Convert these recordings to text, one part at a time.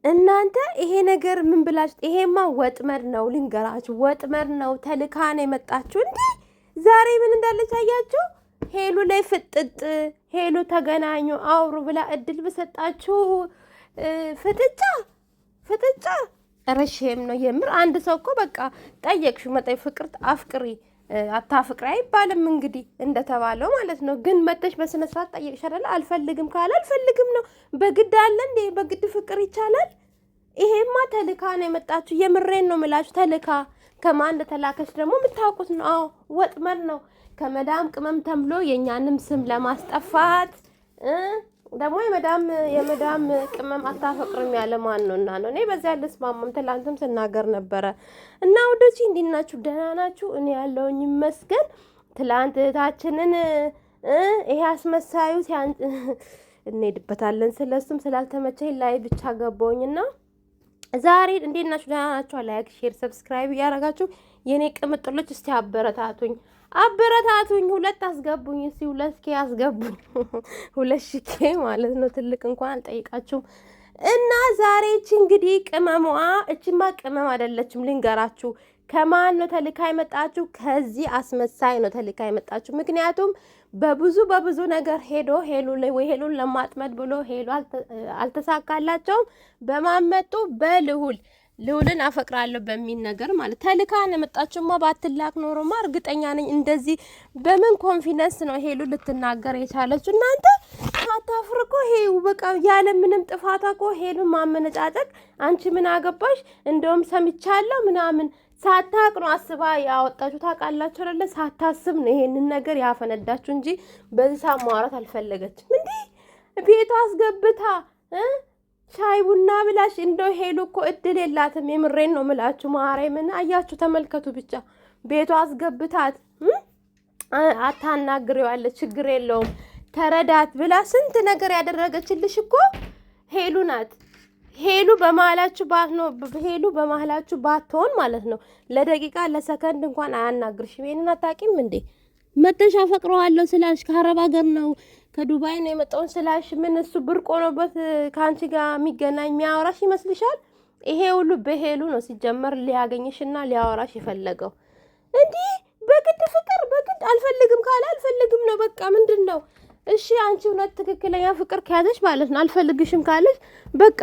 እናንተ ይሄ ነገር ምን ብላችሁ? ይሄማ ወጥመድ ነው፣ ልንገራችሁ፣ ወጥመድ ነው። ተልካ ነው የመጣችሁ እንዴ? ዛሬ ምን እንዳለች አያችሁ? ሄሉ ላይ ፍጥጥ ሄሉ ተገናኙ አውሩ ብላ እድል በሰጣችሁ ፍጥጫ ፍጥጫ ረሽም ነው የምር። አንድ ሰው እኮ በቃ ጠየቅሽው መጣይ ፍቅር አፍቅሪ አታፍቅሪ አይባልም እንግዲህ እንደተባለው ማለት ነው። ግን መተሽ በስነ ስርዓት ጠየቅሽ አይደል? አልፈልግም ካለ አልፈልግም ነው። በግድ አለ እንዴ? በግድ ፍቅር ይቻላል? ይሄማ ተልካ ነው የመጣችሁ። የምሬን ነው ምላችሁ። ተልካ ከማን እንደተላከች ደግሞ የምታውቁት ነው። አዎ ወጥመድ ነው። ከመዳም ቅመም ተምሎ የኛንም ስም ለማስጠፋት ደግሞ የመዳም ቅመም አታፈቅርም ያለ ማን ነው? እና ነው እኔ በዚያ ልስማማም። ትላንትም ስናገር ነበረ። እና ወዶች እንዴት ናችሁ? ደህና ናችሁ? እኔ ያለውኝ ይመስገን። ትላንት እህታችንን ይሄ አስመሳዩ እንሄድበታለን። ስለሱም ስላልተመቸኝ ላይ ብቻ ገባውኝና ዛሬ እንዴት ናችሁ? ደህና ናችሁ? ላይክ፣ ሼር፣ ሰብስክራይብ እያደረጋችሁ የኔ ቅምጥሎች እስቲ አበረታቱኝ። ሁለት አስገቡኝ እስቲ 2K አስገቡኝ። 2K ማለት ነው። ትልቅ እንኳን አልጠይቃችሁም። እና ዛሬ እንግዲህ እቺማ ቅመም አይደለችም ልንገራችሁ። ከማን ነው ተልካ የመጣችሁ? ከዚህ አስመሳይ ነው ተልካ የመጣችሁ። ምክንያቱም በብዙ ነገር ሄሉን ለማጥመድ ብሎ ሄሉ አልተሳካላቸውም። በማመጡ ልዑልን አፈቅራለሁ በሚል ነገር ማለት ተልካን የመጣችውማ ባትላክ ኖሮማ እርግጠኛ ነኝ እንደዚህ በምን ኮንፊደንስ ነው ሄሉ ልትናገር የቻለችው? እናንተ ሳታፍር እኮ በቃ ያለ ምንም ጥፋቷ እኮ ሄሉ ማመነጫጨቅ። አንቺ ምን አገባሽ? እንደውም ሰምቻለሁ ምናምን ሳታቅ ነው አስባ ያወጣችሁ። ታውቃላችሁ አይደለ? ሳታስብ ነው ይሄንን ነገር ያፈነዳችሁ እንጂ በዚህ ሰዓት ማውራት አልፈለገችም። እንዴ ቤቷ አስገብታ ሻይ ቡና ብላሽ። እንደው ሄሉ እኮ እድል የላትም። የምሬን ነው ምላችሁ። ማርያምን አያችሁ፣ ተመልከቱ ብቻ ቤቷ አስገብታት አታናግሬዋለች። ችግር የለውም ተረዳት ብላ ስንት ነገር ያደረገችልሽ እኮ ሄሉ ናት። ሄሉ በመሀላችሁ ባትሆን ማለት ነው ለደቂቃ ለሰከንድ እንኳን አያናግርሽም። ይሄንን አታውቂም እንዴ? መተሽ አፈቅረዋለሁ ስላልሽ ከአረብ ሀገር ነው ከዱባይ ነው የመጣውን ስላልሽ ምን እሱ ብርቅ ሆኖበት ከአንቺ ጋር የሚገናኝ የሚያወራሽ ይመስልሻል? ይሄ ሁሉ በሄሉ ነው ሲጀመር ሊያገኝሽና ሊያወራሽ የፈለገው። እንዲህ በግድ ፍቅር በግድ አልፈልግም ካለ አልፈልግም ነው በቃ። ምንድን ነው? እሺ አንቺ እውነት ትክክለኛ ፍቅር ከያዘሽ ማለት ነው አልፈልግሽም ካለሽ በቃ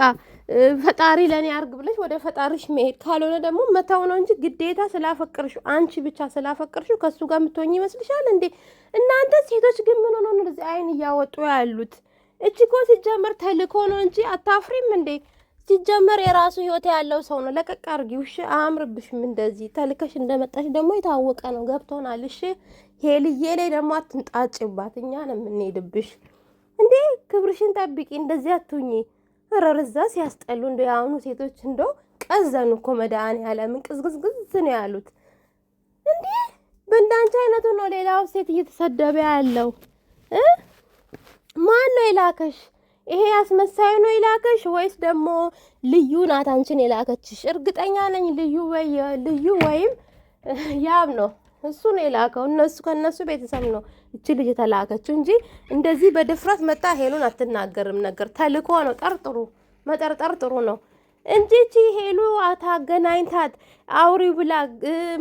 ፈጣሪ ለኔ አርግ ብለሽ ወደ ፈጣሪሽ መሄድ፣ ካልሆነ ደግሞ መተው ነው እንጂ ግዴታ ስላፈቅርሽ አንቺ ብቻ ስላፈቅርሽ ከሱ ጋር የምትሆኝ ይመስልሻል እንዴ? እናንተ ሴቶች ግን ምን ሆኖ ነው እንደዚህ አይን እያወጡ ያሉት? እቺ እኮ ሲጀመር ተልኮ ነው እንጂ አታፍሪም እንዴ? ሲጀመር የራሱ ህይወት ያለው ሰው ነው። ለቀቅ አርጊው እሺ። አያምርብሽም እንደዚህ ተልከሽ እንደመጣሽ ደግሞ የታወቀ ነው። ገብቶናል። እሺ ሄልዬ ላይ ደግሞ አትንጣጭባት። እኛ ነው የምንሄድብሽ እንዴ። ክብርሽን ጠብቂ። እንደዚህ አትሁኚ። ረርዛ ሲያስጠሉ እንደ ያሁኑ ሴቶች እንደው ቀዘኑ እኮ መድኃኒዓለምን ቅዝቅዝቅዝ ነው ያሉት እንዴ። በእንዳንቺ አይነቱ ነው ሌላው ሴት እየተሰደበ ያለው። ማን ነው የላከሽ? ይሄ አስመሳይ ነው የላከሽ ወይስ ደግሞ ልዩ ናት አንቺን የላከችሽ? እርግጠኛ ነኝ ልዩ ወይም ያብ ነው እሱ ነው የላከው። ከነሱ ቤተሰብ ነው እቺ ልጅ የተላከችው እንጂ እንደዚህ በድፍረት መጣ ሄሉን አትናገርም ነገር። ተልኮ ነው። መጠርጠር ጥሩ ነው እንጂ እቺ ሄሉ አታገናኝታት አውሪው ብላ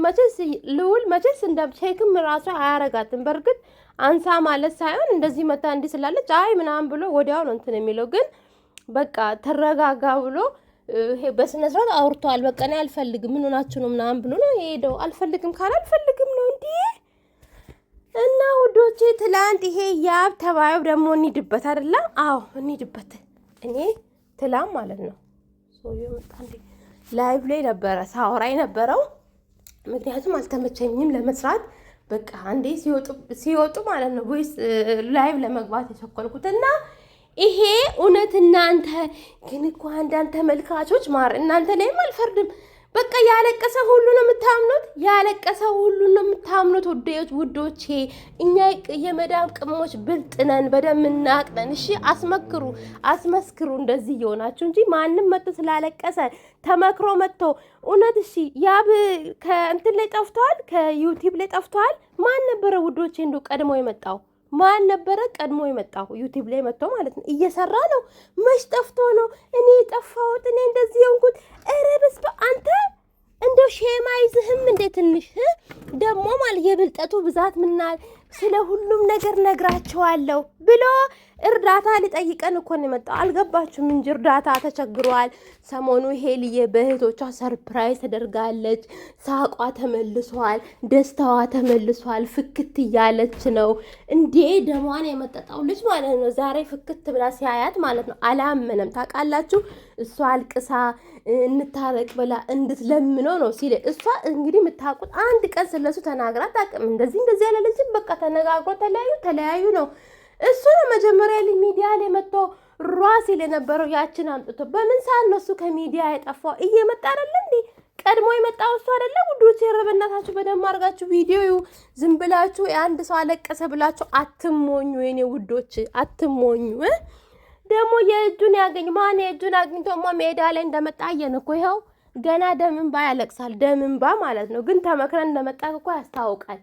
መቼስ ልዑል መቼስ እንደ ቼክም ራሱ አያረጋትም። በእርግጥ አንሳ ማለት ሳይሆን እንደዚህ መጣ እንዲህ ስላለች አይ ምናምን ብሎ ወዲያው ነው እንትን የሚለው። ግን በቃ ተረጋጋ ብሎ በስነ ስርዓት አውርቷል። በቃ እኔ አልፈልግም ምን ሆናችሁ ነው ምናምን ብሎ ነው የሄደው። አልፈልግም ካለ አልፈልግም ነው እንዴ። እና ውዶቼ ትላንት ይሄ ያብ ተባዩ ደግሞ እንሂድበት አይደለ? አዎ እንሂድበት። እኔ ትላም ማለት ነው ሰውዬው መጣ እንዴ ላይቭ ላይ ነበረ ሳወራ የነበረው። ምክንያቱም አልተመቸኝም ለመስራት በቃ አንዴ ሲወጡ ማለት ነው ወይስ ላይቭ ለመግባት የቸኮልኩትና ይሄ እውነት እናንተ ግን እኮ አንዳንድ ተመልካቾች እናንተ ላይም አልፈርድም። በቃ ያለቀሰ ሁሉ ነው የምታምኑት ውዶቼ። እኛ የመዳም ቅመሞች ብልጥ ነን፣ በደም እናቅነን። እሺ አስመስክሩ እንደዚህ እየሆናችሁ እንጂ ማንም መጥቶ ስላለቀሰ ተመክሮ መጥቶ እውነት እሺ ያብ ከእንትን ላይ ጠፍቷል፣ ከዩቲዩብ ላይ ጠፍቷል። ማን ነበረ ውዶቼ እንደው ቀድሞ የመጣው? ማን ነበረ ቀድሞ የመጣው? ዩቲዩብ ላይ መጥቶ ማለት ነው እየሰራ ነው። መች ጠፍቶ ነው እኔ የጠፋሁት? እኔ እንደዚህ የሆንኩት? ኧረ በስመ አብ! አንተ እንደው ሼም አይዝህም እንዴ ትንሽ? ደግሞ ማለት የብልጠቱ ብዛት ምናል ስለ ሁሉም ነገር ነግራቸዋለሁ ብሎ እርዳታ ሊጠይቀን እኮ ነው የመጣው። አልገባችሁም እንጂ እርዳታ ተቸግሯል። ሰሞኑ ሄልዬ በእህቶቿ ሰርፕራይዝ ተደርጋለች። ሳቋ ተመልሷል፣ ደስታዋ ተመልሷል። ፍክት እያለች ነው እንዴ ደሟን የመጠጣው ልጅ ማለት ነው። ዛሬ ፍክት ብላ ሲያያት ማለት ነው አላመነም። ታውቃላችሁ እሷ አልቅሳ እንታረቅ ብላ እንድትለምነው ነው ሲል እሷ እንግዲህ የምታውቁት አንድ ቀን ስለሱ ተናግራ አታውቅም። እንደዚህ ያለ ልጅ በቃ ተነጋግሮ ተለያዩ ነው። እሱ ነው መጀመሪያ ላይ ሚዲያ ላይ መጥቶ ሲል የነበረው። ያችን አምጥቶ በምን ሰዓት ነው እሱ ከሚዲያ የጠፋው? እየመጣ አይደለ እንዴ? ቀድሞ የመጣው እሱ አይደለ? ውዶች የረበናታችሁ በደም አድርጋችሁ ቪዲዮ ዝም ብላችሁ የአንድ ሰው አለቀሰ ብላችሁ አትሞኙ። የኔ ውዶች አትሞኙ። ደግሞ የእጁን ያገኝ ማን የእጁን አግኝቶማ ሜዳ ላይ እንደመጣ አየን እኮ። ይኸው ገና ደምንባ ያለቅሳል። ደምንባ ማለት ነው። ግን ተመክረን እንደመጣ እኮ ያስታውቃል።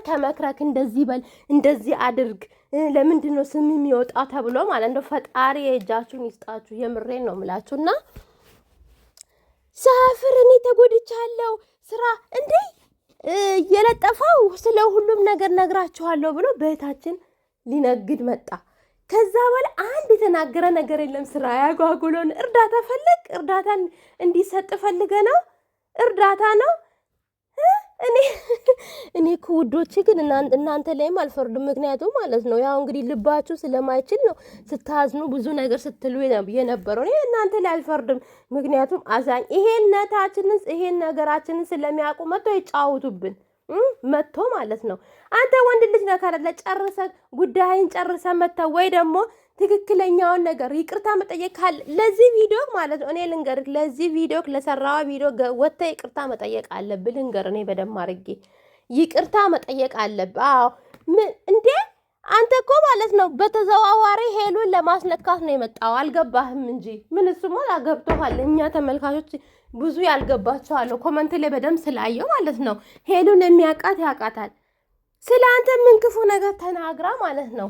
ተመክረክ እንደዚህ በል እንደዚህ አድርግ ለምንድን ነው ስም የሚወጣው ተብሎ ማለት እንደው ፈጣሪ የእጃችሁን ይስጣችሁ። የምሬን ነው የምላችሁና ሳፍር እኔ ተጎድቻለሁ ስራ እንዴ የለጠፈው ስለ ሁሉም ነገር ነግራችኋለሁ ብሎ በእህታችን ሊነግድ መጣ። ከዛ በኋላ አንድ የተናገረ ነገር የለም። ስራ ያጓጉሎን እርዳታ ፈለግ እርዳታን እንዲሰጥ ፈልገ ነው እርዳታ ነው። እኔ ከውዶች ግን እናንተ ላይም አልፈርድም። ምክንያቱም ማለት ነው ያው እንግዲህ ልባችሁ ስለማይችል ነው ስታዝኑ ብዙ ነገር ስትሉ የነበረው። እኔ እናንተ ላይ አልፈርድም። ምክንያቱም አዛኝ ይሄን ነገራችንን ስለሚያውቁ መጥተው ይጫወቱብን መጥቶ ማለት ነው። አንተ ወንድ ልጅ ነህ ካለ ጨርሰ ጉዳይን ጨርሰ መጥተው ወይ ደግሞ ትክክለኛውን ነገር ይቅርታ መጠየቅ ካለ ለዚህ ቪዲዮ ማለት ነው። እኔ ልንገርህ ለዚህ ቪዲዮ ለሰራው ቪዲዮ ወጥተህ ይቅርታ መጠየቅ አለብህ። ልንገር እኔ በደም አድርጌ ይቅርታ መጠየቅ አለብህ። አዎ እንዴ አንተ እኮ ማለት ነው በተዘዋዋሪ ሄሉን ለማስነካት ነው የመጣው። አልገባህም እንጂ ምን እሱማ ገብቶሃል። እኛ ተመልካቾች ብዙ ያልገባቸዋለሁ ኮመንት ላይ በደም ስላየው ማለት ነው። ሄሉን የሚያውቃት ያውቃታል። ስለ አንተ ምን ክፉ ነገር ተናግራ ማለት ነው።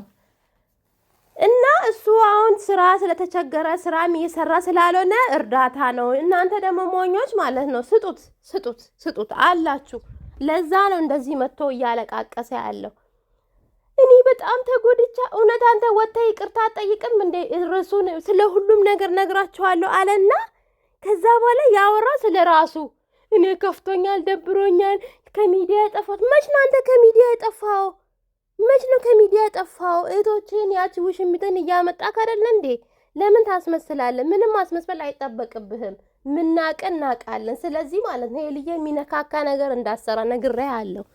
እና እሱ አሁን ስራ ስለተቸገረ ስራም እየሰራ ስላልሆነ እርዳታ ነው። እናንተ ደግሞ ሞኞች ማለት ነው። ስጡት አላችሁ። ለዛ ነው እንደዚህ መጥቶ እያለቃቀሰ ያለው። እኔ በጣም ተጎድቻ። እውነት አንተ ወጥተህ ይቅርታ አትጠይቅም እንዴ? ርዕሱን ስለ ሁሉም ነገር ነግራችኋለሁ አለና ከዛ በኋላ ያወራ ስለ ራሱ። እኔ ከፍቶኛል፣ ደብሮኛል፣ ከሚዲያ የጠፋሁት። መች ነው አንተ ከሚዲያ የጠፋው? መች ነው ከሚዲያ የጠፋው? እህቶችን ያቺ ውሽሚትን እያመጣክ አይደለ እንዴ? ለምን ታስመስላለህ? ምንም ማስመስፈል አይጠበቅብህም። ምናቀን እናቃለን። ስለዚህ ማለት ነው የልዬ የሚነካካ ነገር እንዳሰራ ነግሬሃለሁ።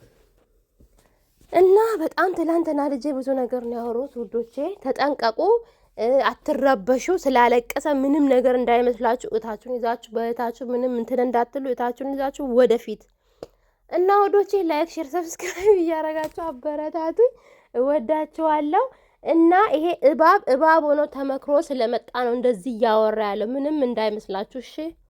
እና በጣም ትላንትና ልጄ ብዙ ነገር ነው ያወሩት። ውዶቼ ተጠንቀቁ፣ አትረበሹ። ስላለቀሰ ምንም ነገር እንዳይመስላችሁ። እህታችሁን ይዛችሁ በእህታችሁ ምንም እንትን እንዳትሉ። እህታችሁን ይዛችሁ ወደፊት እና ወዶቼ ላይክ፣ ሼር፣ ሰብስክራይብ እያረጋችሁ አበረታቱኝ። እወዳችኋለሁ። እና ይሄ እባብ ሆኖ ተመክሮ ስለመጣ ነው እንደዚህ እያወራ ያለው። ምንም እንዳይመስላችሁ እሺ።